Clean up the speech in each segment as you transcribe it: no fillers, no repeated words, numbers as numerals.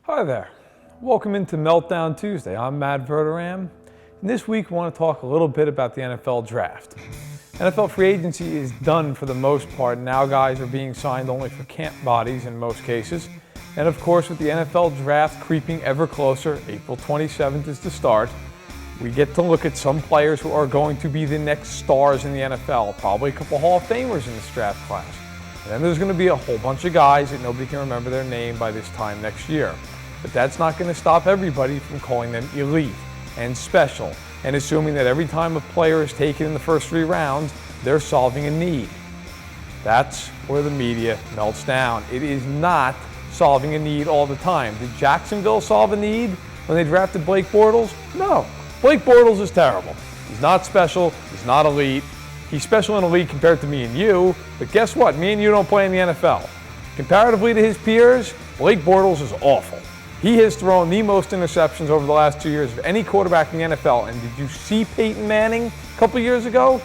Hi there. Welcome into Meltdown Tuesday. I'm Matt Verderam, and this week we want to talk a little bit about the NFL Draft. NFL free agency is done for the most part. Now guys are being signed only for camp bodies in most cases. And of course, with the NFL Draft creeping ever closer, April 27th is the start, we get to look at some players who are going to be the next stars in the NFL, probably a couple Hall of Famers in this draft class. And then there's going to be a whole bunch of guys that nobody can remember their name by this time next year. But that's not going to stop everybody from calling them elite and special and assuming that every time a player is taken in the first 3 rounds, they're solving a need. That's where the media melts down. It is not solving a need all the time. Did Jacksonville solve a need when they drafted Blake Bortles? No. Blake Bortles is terrible. He's not special. He's not elite. He's special and elite compared to me and you, but guess what? Me and you don't play in the NFL. Comparatively to his peers, Blake Bortles is awful. He has thrown the most interceptions over the last 2 years of any quarterback in the NFL. And did you see Peyton Manning a couple years ago?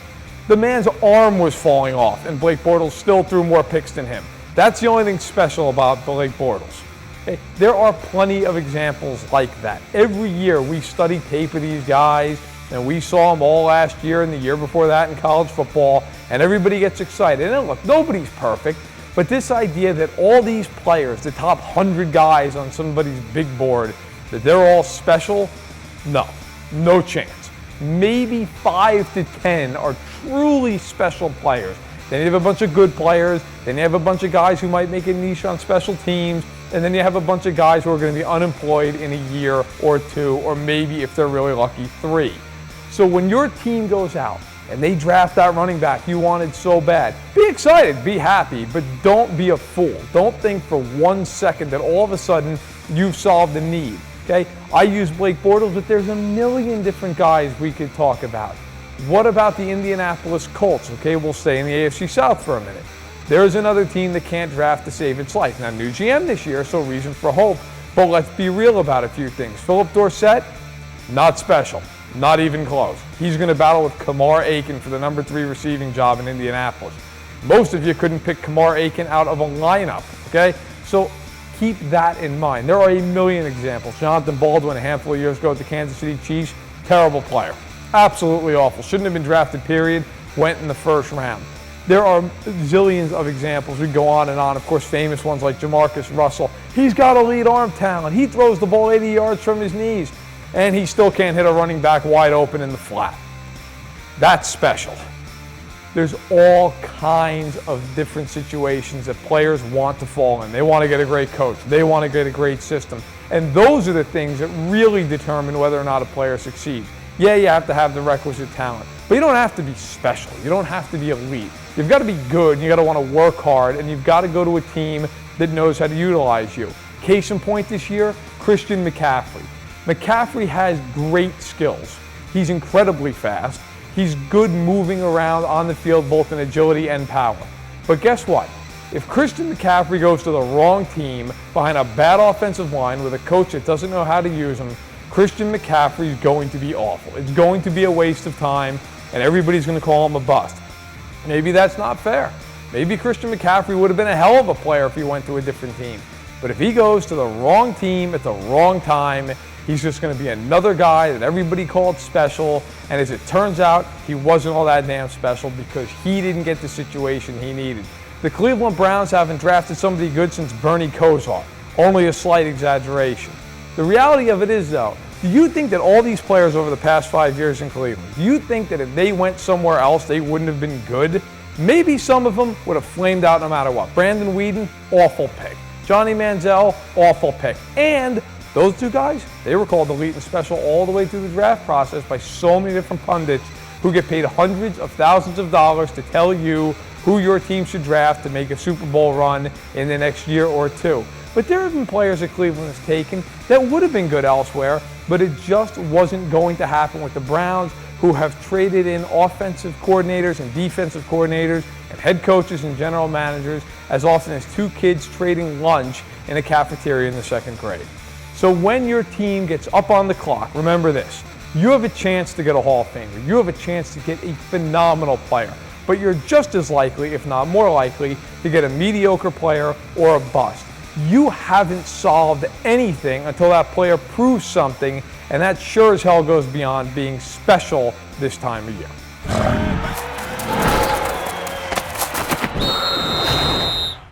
The man's arm was falling off, and Blake Bortles still threw more picks than him. That's the only thing special about Blake Bortles. Okay? There are plenty of examples like that. Every year we study tape of these guys, and we saw them all last year and the year before that in college football, and everybody gets excited. And look, nobody's perfect. But this idea that all these players, the top 100 guys on somebody's big board, that they're all special, no chance. Maybe 5 to 10 are truly special players. Then you have a bunch of good players, then you have a bunch of guys who might make a niche on special teams, and then you have a bunch of guys who are going to be unemployed in a year or 2, or maybe if they're really lucky, 3. So when your team goes out and they draft that running back you wanted so bad, be excited, be happy, but don't be a fool. Don't think for 1 second that all of a sudden you've solved the need, okay? I use Blake Bortles, but there's a million different guys we could talk about. What about the Indianapolis Colts? Okay, we'll stay in the AFC South for a minute. There's another team that can't draft to save its life. Now, new GM this year, so reason for hope, but let's be real about a few things. Philip Dorsett, not special. Not even close. He's going to battle with Kamar Aiken for the number 3 receiving job in Indianapolis. Most of you couldn't pick Kamar Aiken out of a lineup, okay? So keep that in mind. There are a million examples. Jonathan Baldwin a handful of years ago at the Kansas City Chiefs, terrible player. Absolutely awful. Shouldn't have been drafted, period. Went in the first round. There are zillions of examples. We go on and on. Of course, famous ones like Jamarcus Russell. He's got elite arm talent. He throws the ball 80 yards from his knees, and he still can't hit a running back wide open in the flat. That's special. There's all kinds of different situations that players want to fall in. They want to get a great coach. They want to get a great system. And those are the things that really determine whether or not a player succeeds. Yeah, you have to have the requisite talent, but you don't have to be special. You don't have to be elite. You've got to be good, and you've got to want to work hard, and you've got to go to a team that knows how to utilize you. Case in point this year, Christian McCaffrey. McCaffrey has great skills. He's incredibly fast. He's good moving around on the field, both in agility and power. But guess what? If Christian McCaffrey goes to the wrong team behind a bad offensive line with a coach that doesn't know how to use him, Christian McCaffrey is going to be awful. It's going to be a waste of time, and everybody's going to call him a bust. Maybe that's not fair. Maybe Christian McCaffrey would have been a hell of a player if he went to a different team. But if he goes to the wrong team at the wrong time, he's just going to be another guy that everybody called special, and as it turns out, he wasn't all that damn special because he didn't get the situation he needed. The Cleveland Browns haven't drafted somebody good since Bernie Kosar. Only a slight exaggeration. The reality of it is, though, do you think that all these players over the past 5 years in Cleveland, do you think that if they went somewhere else, they wouldn't have been good? Maybe some of them would have flamed out no matter what. Brandon Weeden, awful pick. Johnny Manziel, awful pick. And those 2 guys, they were called elite and special all the way through the draft process by so many different pundits who get paid hundreds of thousands of dollars to tell you who your team should draft to make a Super Bowl run in the next year or 2. But there have been players that Cleveland has taken that would have been good elsewhere, but it just wasn't going to happen with the Browns, who have traded in offensive coordinators and defensive coordinators and head coaches and general managers as often as 2 kids trading lunch in a cafeteria in the 2nd grade. So when your team gets up on the clock, remember this: you have a chance to get a Hall of Famer. You have a chance to get a phenomenal player. But you're just as likely, if not more likely, to get a mediocre player or a bust. you haven't solved anything until that player proves something, and that sure as hell goes beyond being special this time of year.